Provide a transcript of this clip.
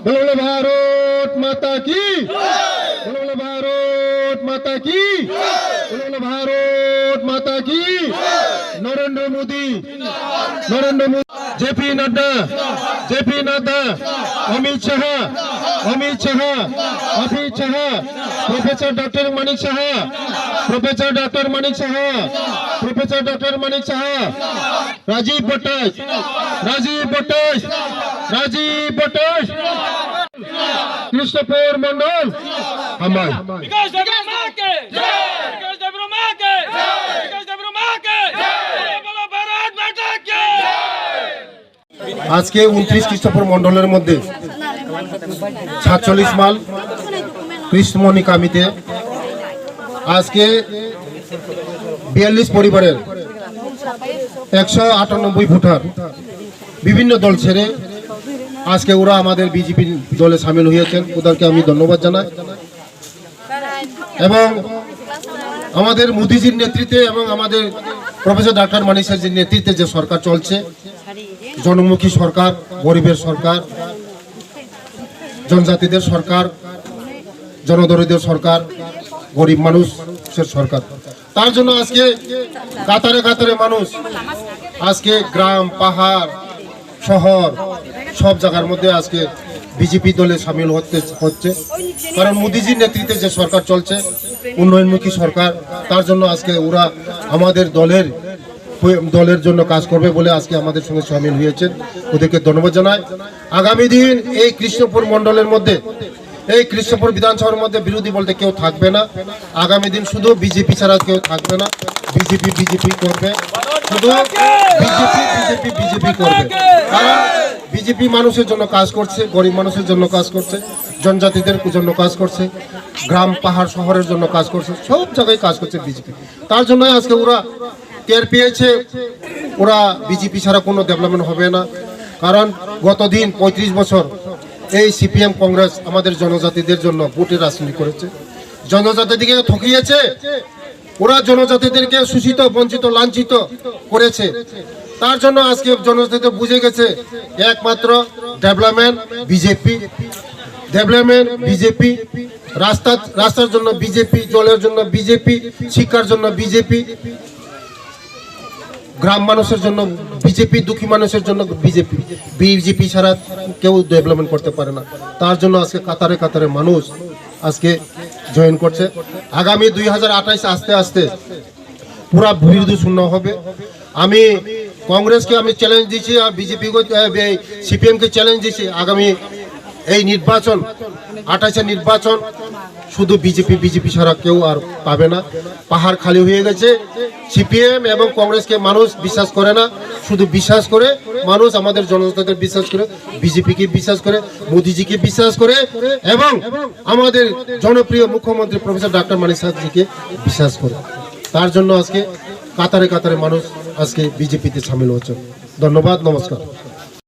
बोलो भारत माता की, बोलो भारत माता की, बोलो भारत माता की। नरेंद्र मोदी, जेपी नड्डा, अमित शाह, प्रोफेसर डॉक्टर मानिक शाह, राजीव भट्टाच, कृष्णपुर मंडल हमारे। आज के 29 कृष्णपुर मंडल मध्य 47 माल कृष्णमणि कामिते आज के 42 परिवार 198 भोटार विभिन्न दल छेड़े आज के ओरा हमारे बीजेपी दले शामिल हुए ओदेरके आमी धन्यवाद जानाई एवं हमारे मोदीजिर नेतृत्वे एवं हमारे प्रोफेसर डॉक्टर मानिक शाहजिर नेतृत्वे जो सरकार चलছে जनमुखी सरकार गरीबेर सरकार जनजातिदेर सरकार जनदरिद्र सरकार गरीब मानुषेर सरकार तार जोन्नो आजके कातारे कातारे मानुष आजके ग्राम पहाड़ शहर सब जगह मध्य आज के बीजेपी दले शामिल होते कारण मोदीजिर नेतृत्वे जो सरकार चलছে उन्नयनमुखी सरकार तार जोन्नो आज के ओरा आमादेर दलेर जोन्नो काज करबे बोले आज के आमादेर संगे शामिल हुएছেন ওদেরকে ধন্যবাদ জানাই। आगामी दिन এই কৃষ্ণপুর মণ্ডলের মধ্যে এই কৃষ্ণপুর বিধানসভার মধ্যে বিরোধী বলতে কেউ থাকবে না। আগামী দিন শুধু বিজেপি ছাড়া কেউ থাকবে না। বিজেপি করবে, শুধু বিজেপি করবে। কারণ বিজেপি মানুষের জন্য কাজ করছে, গরিব মানুষের জন্য কাজ করছে, জনজাতিদের জন্য কাজ করছে, গ্রাম পাহাড় শহরের জন্য কাজ করছে, সব জায়গায় কাজ করছে বিজেপি। তার জন্য আজকে ওরা টের পেয়েছে ওরা বিজেপি ছাড়া কোনো ডেভেলপমেন্ট হবে না। কারণ গত দিন 35 বছর এই সিপিএম কংগ্রেস আমাদের জনজাতিদের জন্য ভোটের রাজনীতি করেছে, জনজাতিদেরকে ঠকিয়েছে, ওরা জনজাতিদেরকে শোষিত বঞ্চিত লাঞ্ছিত করেছে। তার জন্য আজকে জনজাতিদের বুঝে গেছে একমাত্র ডেভেলপমেন্ট বিজেপি, রাস্তার জন্য বিজেপি, জলের জন্য বিজেপি, শিক্ষার জন্য বিজেপি, গ্রাম মানুষের জন্য বিজেপি, দুঃখী মানুষের জন্য বিজেপি ছাড়া কেউ ডেভেলপমেন্ট করতে পারে না। তার জন্য আজকে কাতারে কাতারে মানুষ আজকে জয়েন করছে। আগামী 2028 আস্তে আস্তে পুরা বিরোধী শূন্য হবে। আমি কংগ্রেসকে আমি চ্যালেঞ্জ দিচ্ছি আর বিজেপি সিপিএম কে চ্যালেঞ্জ দিচ্ছি আগামী এই নির্বাচন 28 নির্বাচন শুধু বিজেপি ছাড়া কেউ আর পাবে না। পাহাড় খালি হয়ে গেছে। সিপিএম এবং কংগ্রেসকে মানুষ বিশ্বাস করে না, শুধু বিশ্বাস করে মানুষ আমাদের জনতাদের বিশ্বাস করে, বিজেপিকে বিশ্বাস করে, মোদিজিকে বিশ্বাস করে এবং আমাদের জনপ্রিয় মুখ্যমন্ত্রী প্রফেসর ডক্টর মানিক শাহজিকে বিশ্বাস করে। তার জন্য আজকে কাতারে কাতারে মানুষ আজকে বিজেপিতে শামিল হচ্ছে। ধন্যবাদ, নমস্কার।